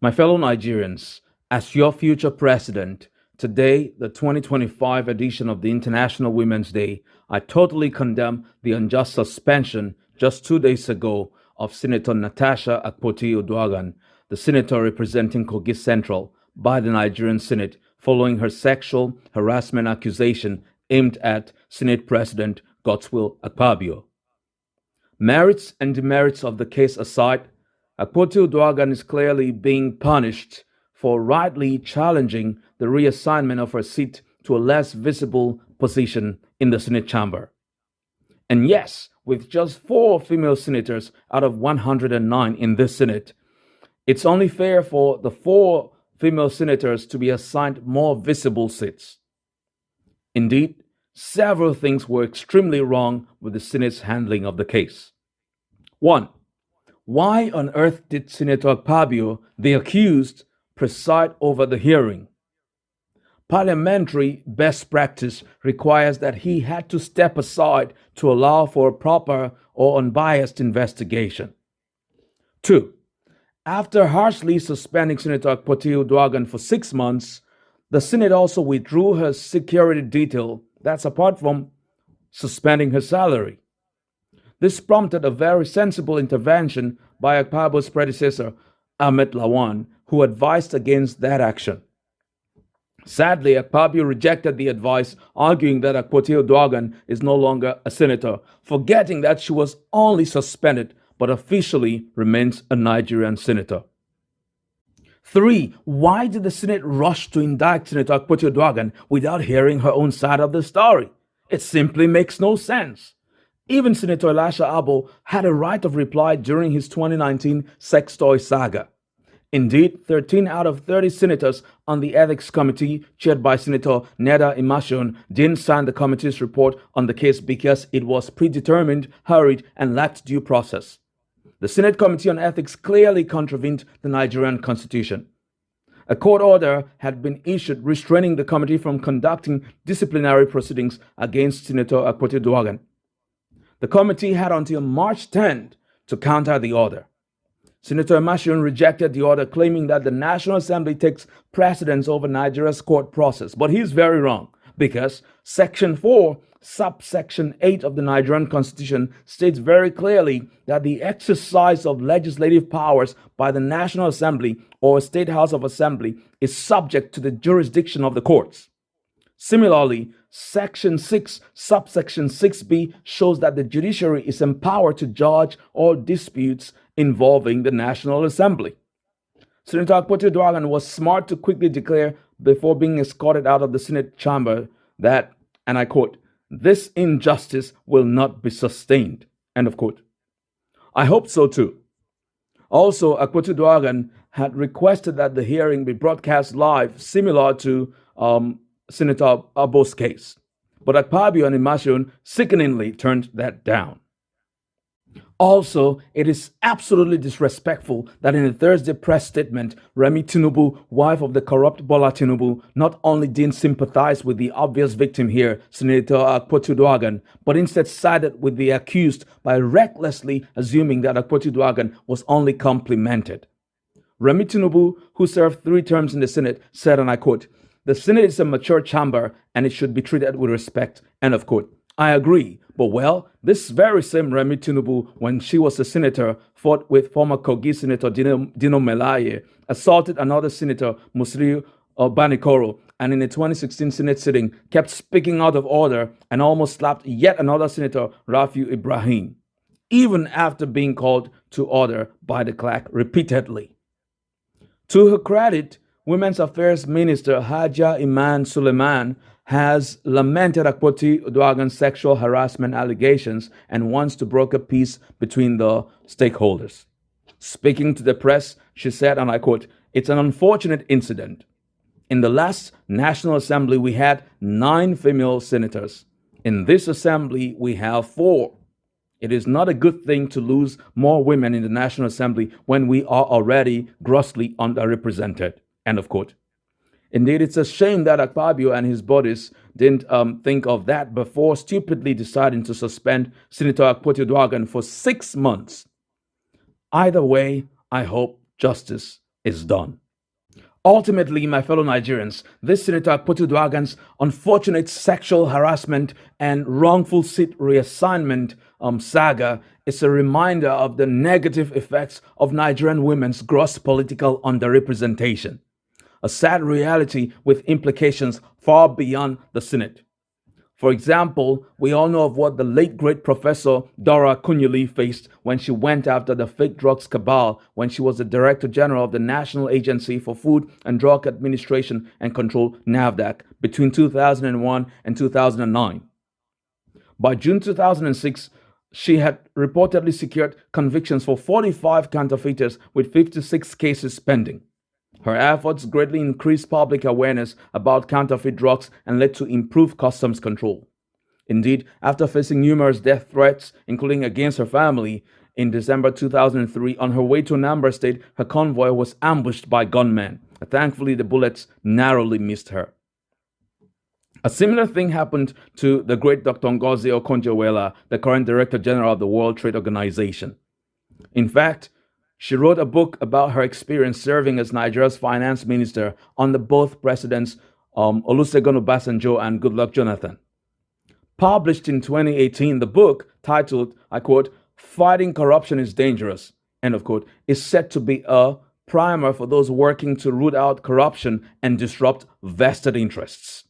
My fellow Nigerians, as your future president, today, the 2025 edition of the International Women's Day, I totally condemn the unjust suspension just 2 days ago of Senator Natasha Akpoti-Uduaghan, the senator representing Kogi Central, by the Nigerian Senate following her sexual harassment accusation aimed at Senate President Godswill Akpabio. Merits and demerits of the case aside, Akpoti-Uduaghan is clearly being punished for rightly challenging the reassignment of her seat to a less visible position in the Senate chamber. And yes, with just 4 female senators out of 109 in this Senate, it's only fair for the 4 female senators to be assigned more visible seats. Indeed, several things were extremely wrong with the Senate's handling of the case. 1. Why on earth did Senator Akpabio, the accused, preside over the hearing? Parliamentary best practice requires that he had to step aside to allow for a proper or unbiased investigation. 2. After harshly suspending Senator Akpoti-Uduaghan for 6 months, the Senate also withdrew her security detail. That's apart from suspending her salary. This prompted a very sensible intervention by Akpabio's predecessor, Ahmed Lawan, who advised against that action. Sadly, Akpabio rejected the advice, arguing that Akpoti-Uduaghan is no longer a senator, forgetting that she was only suspended but officially remains a Nigerian senator. 3. Why did the Senate rush to indict Senator Akpoti-Uduaghan without hearing her own side of the story? It simply makes no sense. Even Senator Elisha Abo had a right of reply during his 2019 sex toy saga. Indeed, 13 out of 30 senators on the Ethics Committee, chaired by Senator Neda Imashun, didn't sign the committee's report on the case because it was predetermined, hurried, and lacked due process. The Senate Committee on Ethics clearly contravened the Nigerian Constitution. A court order had been issued restraining the committee from conducting disciplinary proceedings against Senator Akpoti-Uduaghan. The committee had until March 10th to counter the order. Senator Imashun rejected the order, claiming that the National Assembly takes precedence over Nigeria's court process. But he's very wrong, because Section 4, subsection 8 of the Nigerian Constitution states very clearly that the exercise of legislative powers by the National Assembly or State House of Assembly is subject to the jurisdiction of the courts. Similarly, Section 6, subsection 6b shows that the judiciary is empowered to judge all disputes involving the National Assembly. Senator Akpoti-Uduaghan was smart to quickly declare before being escorted out of the Senate chamber that, and I quote, "This injustice will not be sustained," end of quote. I hope so too. Also, Akpoti-Uduaghan had requested that the hearing be broadcast live, similar to Senator Abo's case. But Akpabio and Imashun sickeningly turned that down. Also, it is absolutely disrespectful that in a Thursday press statement, Remi Tinubu, wife of the corrupt Bola Tinubu, not only didn't sympathize with the obvious victim here, Senator Akpoti-Uduaghan, but instead sided with the accused by recklessly assuming that Akpoti-Uduaghan was only complimented. Remi Tinubu, who served 3 terms in the Senate, said, and I quote, "The Senate is a mature chamber and it should be treated with respect," end of quote. I agree, but well, this very same Remi Tinubu, when she was a senator, fought with former Kogi Senator Dino Melaye, assaulted another senator, Musriu Banikoro, and in a 2016 Senate sitting, kept speaking out of order and almost slapped yet another senator, Rafiu Ibrahim, even after being called to order by the clerk repeatedly. To her credit, Women's Affairs Minister Haja Iman Suleiman has lamented Akpoti-Uduaghan's sexual harassment allegations and wants to broker peace between the stakeholders. Speaking to the press, she said, and I quote, "It's an unfortunate incident. In the last National Assembly, we had 9 female senators. In this assembly, we have 4. It is not a good thing to lose more women in the National Assembly when we are already grossly underrepresented," end of quote. Indeed, it's a shame that Akpabio and his bodies didn't think of that before stupidly deciding to suspend Senator Akpoti-Uduaghan for 6 months. Either way, I hope justice is done. Ultimately, my fellow Nigerians, this Senator Akpoti-Uduaghan's unfortunate sexual harassment and wrongful seat reassignment saga is a reminder of the negative effects of Nigerian women's gross political underrepresentation, a sad reality with implications far beyond the Senate. For example, we all know of what the late great Professor Dora Kunyili faced when she went after the fake drugs cabal when she was the Director General of the National Agency for Food and Drug Administration and Control, NAFDAC, between 2001 and 2009. By June 2006, she had reportedly secured convictions for 45 counterfeiters with 56 cases pending. Her efforts greatly increased public awareness about counterfeit drugs and led to improved customs control. Indeed, after facing numerous death threats, including against her family, in December 2003, on her way to Anambra State, her convoy was ambushed by gunmen. Thankfully, the bullets narrowly missed her. A similar thing happened to the great Dr. Ngozi Okonjo-Iweala, the current Director General of the World Trade Organization. In fact, she wrote a book about her experience serving as Nigeria's finance minister under both presidents Olusegun Obasanjo and Goodluck Jonathan. Published in 2018, the book, titled, I quote, "Fighting Corruption is Dangerous," end of quote, is said to be a primer for those working to root out corruption and disrupt vested interests.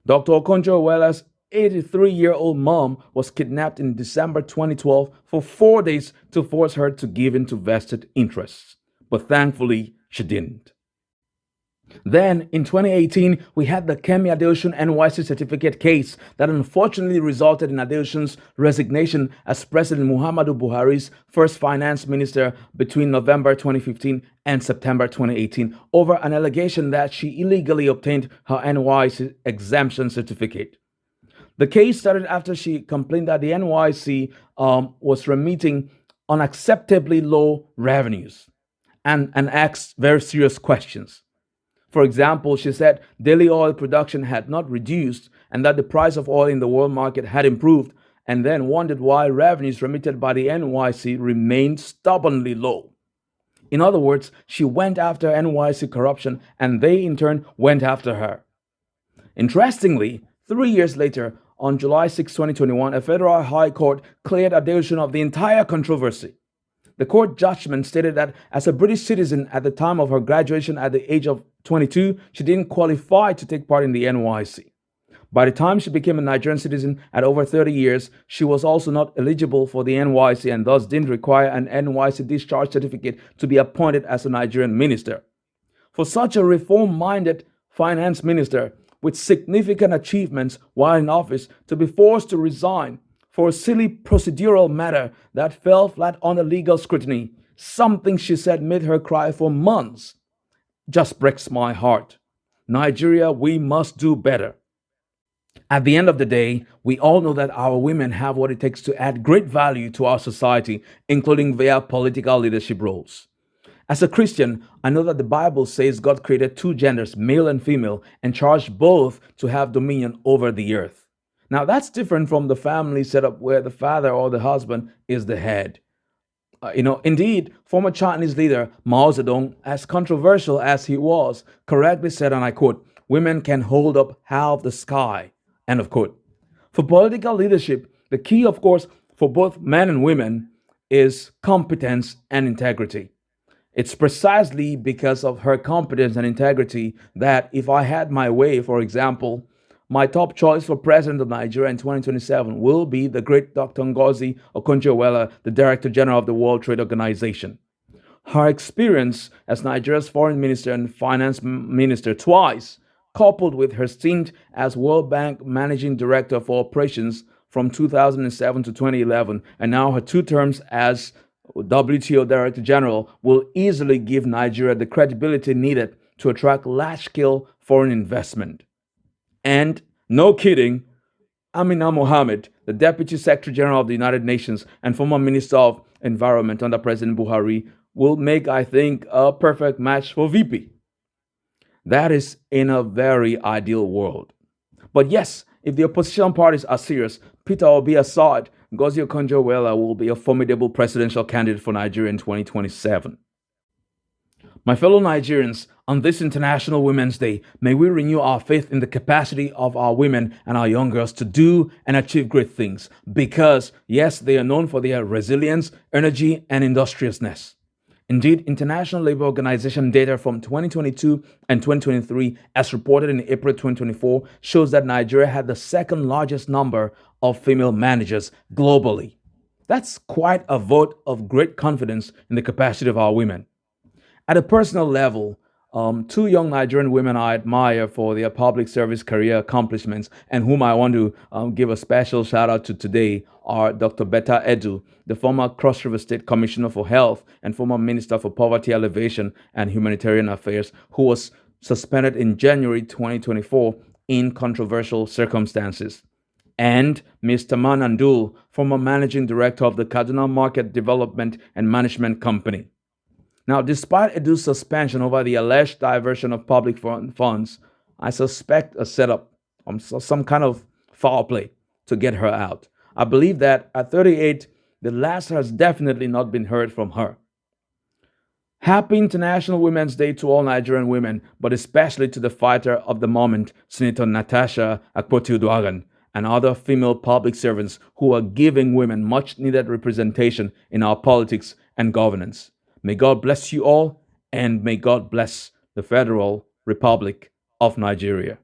Dr. Okonjo-Iweala's 83-year-old mom was kidnapped in December 2012 for 4 days to force her to give in to vested interests. But thankfully, she didn't. Then, in 2018, we had the Kemi Adeosun NYC certificate case that unfortunately resulted in Adeosun's resignation as President Muhammadu Buhari's first finance minister between November 2015 and September 2018 over an allegation that she illegally obtained her NYC exemption certificate. The case started after she complained that the NYC was remitting unacceptably low revenues and asked very serious questions. For example, she said daily oil production had not reduced and that the price of oil in the world market had improved, and then wondered why revenues remitted by the NYC remained stubbornly low. In other words, she went after NYC corruption and they in turn went after her. Interestingly, 3 years later, on July 6, 2021, a federal high court cleared Adeosun of the entire controversy. The court judgment stated that as a British citizen at the time of her graduation at the age of 22, she didn't qualify to take part in the NYC. By the time she became a Nigerian citizen at over 30 years, she was also not eligible for the NYC and thus didn't require an NYC discharge certificate to be appointed as a Nigerian minister. For such a reform-minded finance minister with significant achievements while in office to be forced to resign for a silly procedural matter that fell flat under legal scrutiny, something she said made her cry for months, just breaks my heart. Nigeria, we must do better. At the end of the day, we all know that our women have what it takes to add great value to our society, including via political leadership roles. As a Christian, I know that the Bible says God created two genders, male and female, and charged both to have dominion over the earth. Now, that's different from the family setup where the father or the husband is the head. Indeed, former Chinese leader Mao Zedong, as controversial as he was, correctly said, and I quote, "Women can hold up half the sky," end of quote. For political leadership, the key, of course, for both men and women is competence and integrity. It's precisely because of her competence and integrity that if I had my way, for example, my top choice for president of Nigeria in 2027 will be the great Dr. Ngozi Okonjo-Iweala, the Director General of the World Trade Organization. Her experience as Nigeria's foreign minister and finance minister twice, coupled with her stint as World Bank Managing Director for Operations from 2007 to 2011, and now her 2 terms as WTO Director General, will easily give Nigeria the credibility needed to attract large-scale foreign investment. And, no kidding, Amina Mohammed, the Deputy Secretary General of the United Nations and former Minister of Environment under President Buhari, will make, I think, a perfect match for VP. That is in a very ideal world. But yes, if the opposition parties are serious, Peter Obi aside, Ngozi Okonjo-Iweala will be a formidable presidential candidate for Nigeria in 2027. My fellow Nigerians, on this International Women's Day, may we renew our faith in the capacity of our women and our young girls to do and achieve great things because, yes, they are known for their resilience, energy, and industriousness. Indeed, International Labour Organization data from 2022 and 2023, as reported in April 2024, shows that Nigeria had the second largest number of female managers globally. That's quite a vote of great confidence in the capacity of our women. At a personal level, two young Nigerian women I admire for their public service career accomplishments and whom I want to give a special shout out to today are Dr. Betta Edu, the former Cross River State Commissioner for Health and former Minister for Poverty Alleviation and Humanitarian Affairs, who was suspended in January 2024 in controversial circumstances, and Mr. Manandul, former Managing Director of the Kaduna Market Development and Management Company. Now, despite Edu's suspension over the alleged diversion of public funds, I suspect a setup, some kind of foul play to get her out. I believe that at 38, the last has definitely not been heard from her. Happy International Women's Day to all Nigerian women, but especially to the fighter of the moment, Senator Natasha Akpoti-Uduaghan, and other female public servants who are giving women much needed representation in our politics and governance. May God bless you all, and may God bless the Federal Republic of Nigeria.